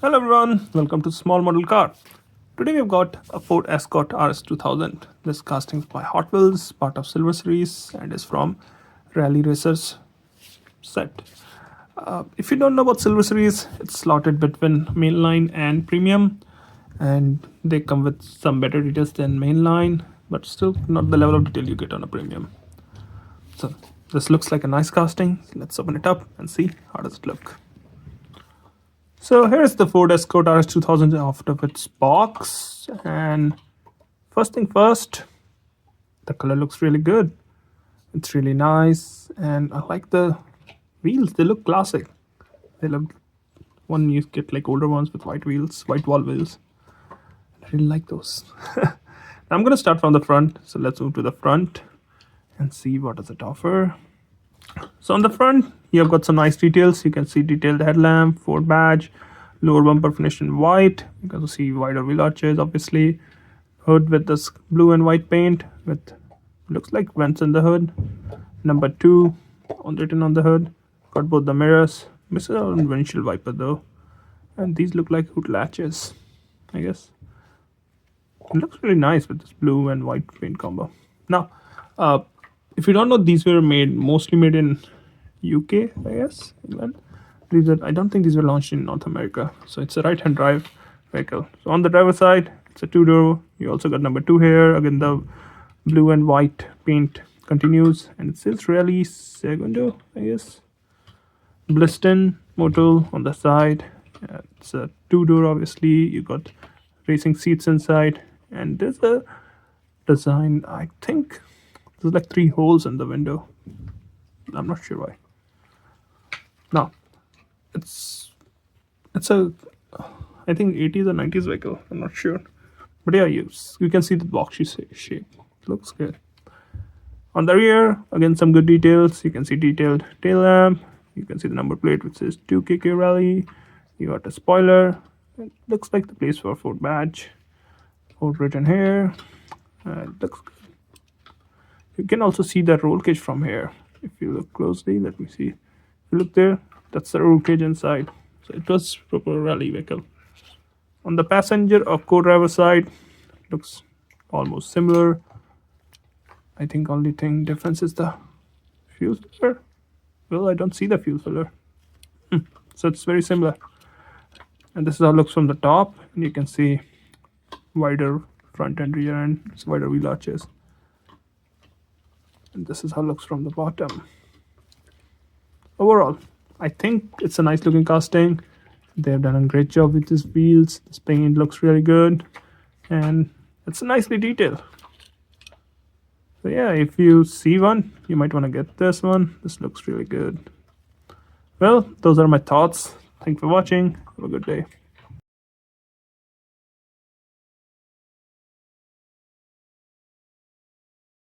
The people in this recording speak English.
Hello everyone, welcome to Small Model Car. Today we've got a Ford Escort RS2000. This casting is by Hotwheels, part of Silver Series, and is from Rally Racers set. If you don't know about Silver Series, it's slotted between mainline and premium, and they come with some better details than mainline, but still not the level of detail you get on a premium. So this looks like a nice casting. Let's open it up and see how does it look. So here's the Ford Escort RS2000 out of its box, and first thing first, the color looks really good. It's really nice, and I like the wheels. They look classic. They look, one you get like older ones with white wheels, white wall wheels. I really like those. I'm gonna start from the front, so let's move to the front and see what does it offer. So on the front, you've got some nice details. You can see detailed headlamp, Ford badge, lower bumper finished in white. You can also see wider wheel arches, obviously. Hood with this blue and white paint with looks like vents in the hood. Number 2 written on the hood. Got both the mirrors. Misses out on windshield wiper though. And these look like hood latches, I guess. It looks really nice with this blue and white paint combo. Now, if you don't know, these were mostly made in UK, I guess, England. I don't think these were launched in North America. So it's a right-hand drive vehicle. So on the driver's side, it's a 2-door. You also got number 2 here. Again, the blue and white paint continues, and it says Rally Segundo, I guess. Bliston motor on the side. It's a 2-door, obviously. You got racing seats inside, and there's a design. I think there's like 3 holes in the window. I'm not sure why. Now, it's a, I think 80s or 90s vehicle. I'm not sure, but yeah, you can see the boxy shape. It looks good. On the rear, again, some good details. You can see detailed tail lamp. You can see the number plate which says 2KK Rally. You got a spoiler. It looks like the place for Ford badge. Ford written here. It looks good. You can also see the roll cage from here. If you look closely, let me see. If you look there, that's the roll cage inside. So it was proper rally vehicle. On the passenger or co-driver side, looks almost similar. I think only thing difference is the fuel filler. Well, I don't see the fuel filler. So it's very similar. And this is how it looks from the top. And you can see wider front and rear end. It's wider wheel arches. And this is how it looks from the bottom. Overall, I think it's a nice looking casting. They've done a great job with these wheels. This paint looks really good, and it's nicely detailed. So yeah, if you see one, you might want to get this one. This looks really good. Well, those are my thoughts. Thanks for watching. Have a good day.